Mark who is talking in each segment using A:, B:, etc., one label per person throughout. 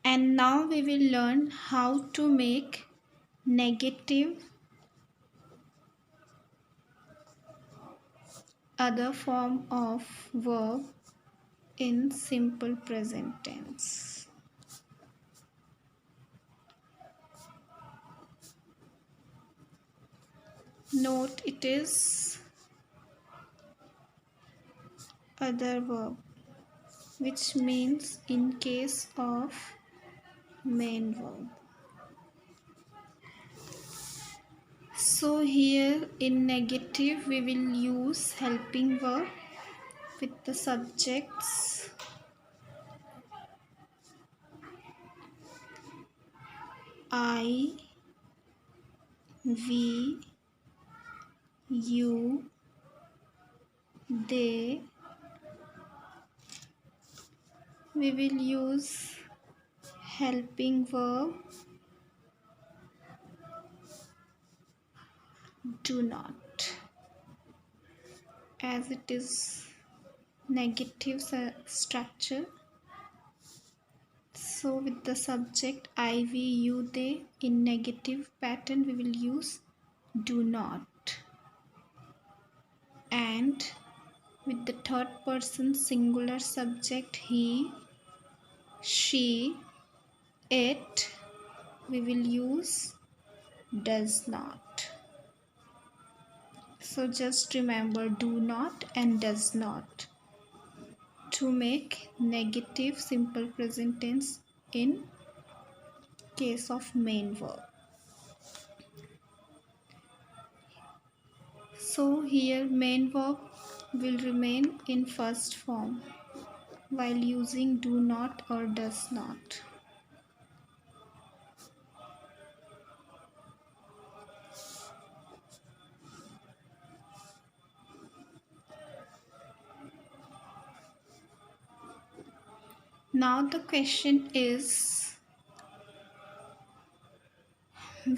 A: And now we will learn how to make negative other form of verb in simple present tense. Note it is other verb, which means in case of main verb. So here in negative we will use helping verb with the subjects I, we, you, they. We will use helping verb do not, as it is negative structure. So with the subject I, we, you, they, in negative pattern we will use do not. And with the third person singular subject he, she, it, we will use does not. So just remember do not and does not to make negative simple present tense in case of main verb. So here main verb will remain in first form while using do not or does not. Now the question is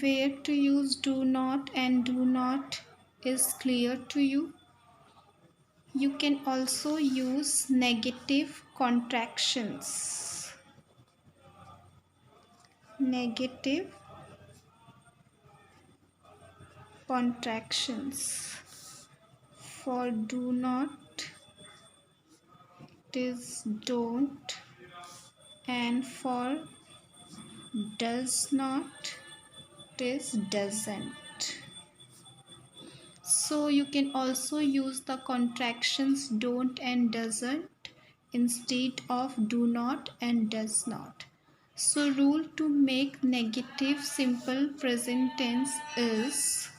A: where to use do not and do not is clear to you. You can also use negative contractions. Negative contractions. For do not it is don't, and for does not it is doesn't. So you can also use the contractions don't and doesn't instead of do not and does not. So rule to make negative simple present tense is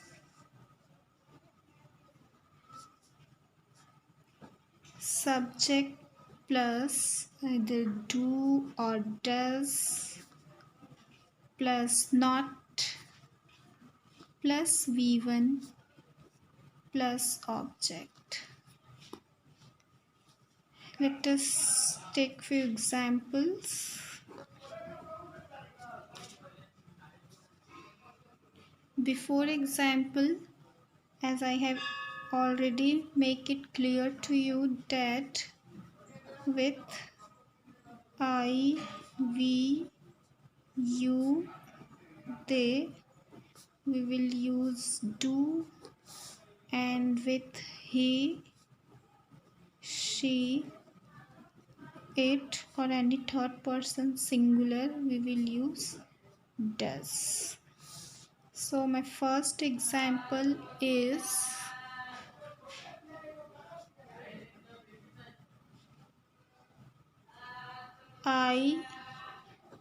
A: subject plus either do or does plus not plus v1 plus object. Let us take few examples. Before example, as I have already make it clear to you that with I, we, you, they, we will use do, and with he, she, it, or any third person singular we will use does. So my first example is I.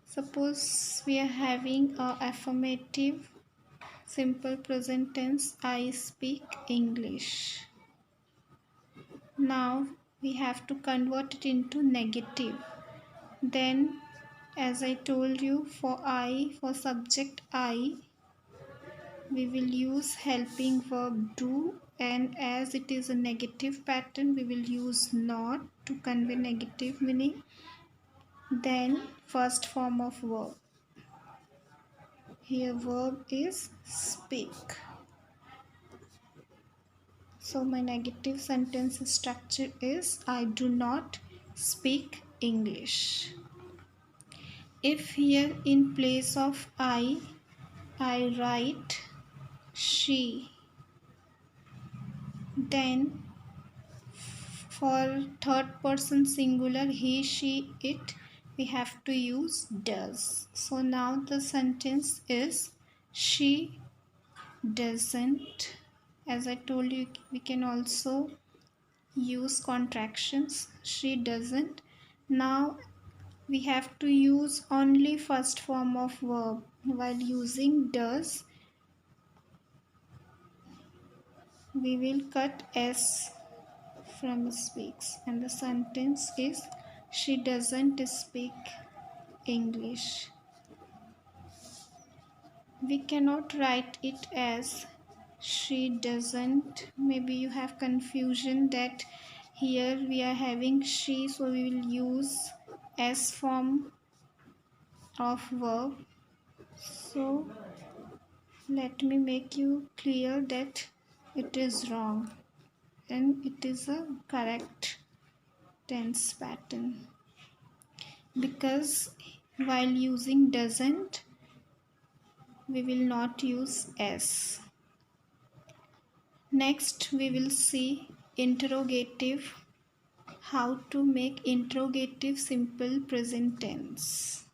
A: Suppose we are having a affirmative simple present tense I speak English. Now we have to convert it into negative. Then as I told you, for I, for subject I, we will use helping verb do, and as it is a negative pattern we will use not to convey negative meaning. Then first form of verb. Here verb is speak. So my negative sentence structure is I do not speak English. If here in place of I write she, then for third person singular he, she, it, we have to use does. So now the sentence is she doesn't. As I told you, we can also use contractions. She doesn't. Now we have to use only first form of verb. While using does, we will cut s from speaks, and the sentence is she doesn't speak English. We cannot write it as she doesn't. Maybe you have confusion that here we are having she, so we will use s form of verb. So let me make you clear that it is wrong and it is a correct tense pattern, because while using doesn't, we will not use s. Next we will see interrogative, how to make interrogative simple present tense.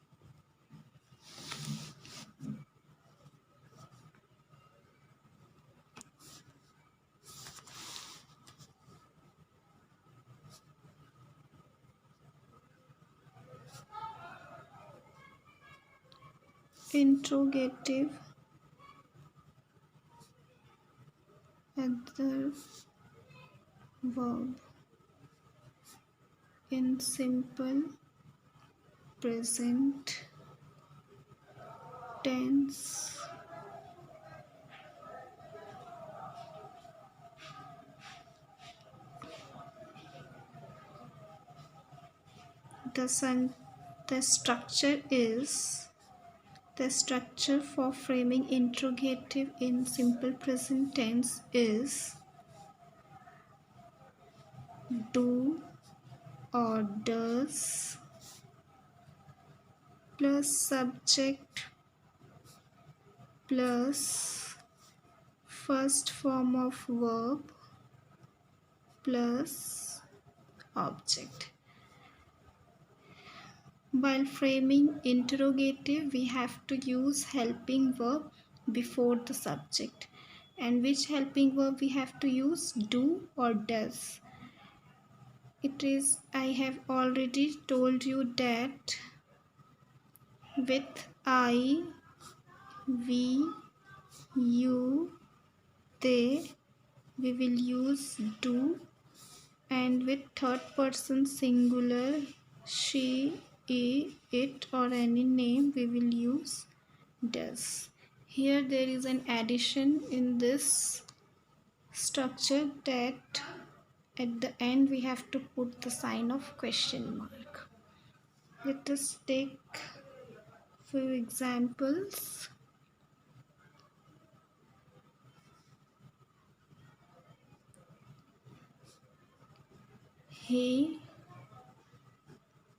A: Interrogative other verb in simple present tense. The structure is, the structure for framing interrogative in simple present tense is do or does plus subject plus first form of verb plus object. While framing interrogative, we have to use helping verb before the subject. And which helping verb we have to use? Do or does. It is, I have already told you that with I, we, you, they, we will use do, and with third person singular she, he, it, or any name, we will use does. Here there is an addition in this structure that at the end we have to put the sign of question mark. Let us take few examples. He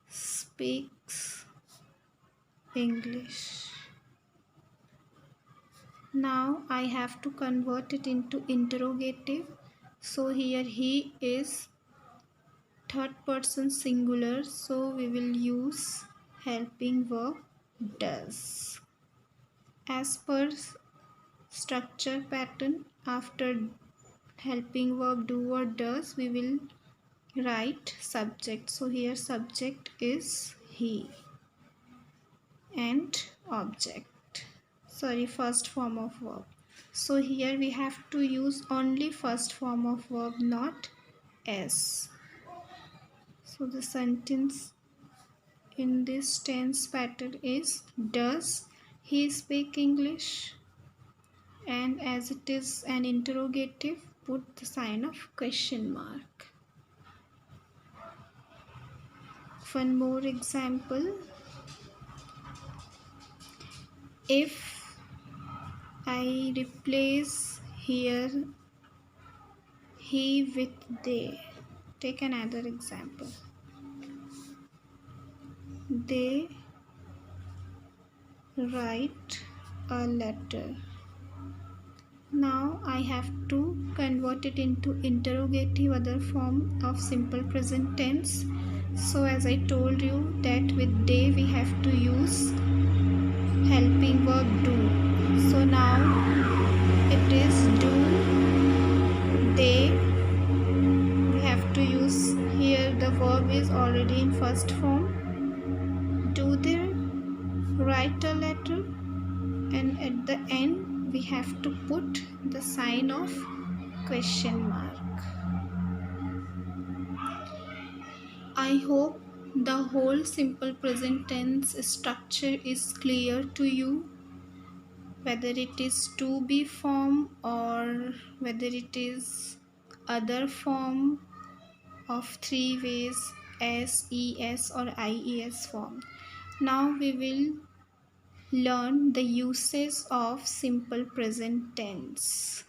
A: speaks English. Now I have to convert it into interrogative. So here he is third person singular, so we will use helping verb does. As per structure pattern, after helping verb do or does, we will write subject. So here subject is he and object, sorry, first form of verb. So here we have to use only first form of verb, not s. So the sentence in this tense pattern is does he speak English, and as it is an interrogative, put the sign of question mark. One more example. If I replace here he with they, take another example. They write a letter. Now I have to convert it into interrogative, other form of simple present tense. So as I told you that with they we have to use helping verb do. So now it is do they. We have to use here the verb is already in first form. Do they write a letter? And at the end we have to put the sign of question mark. I hope the whole simple present tense structure is clear to you, whether it is to be form or whether it is other form of three ways, S, ES or IES form. Now we will learn the uses of simple present tense.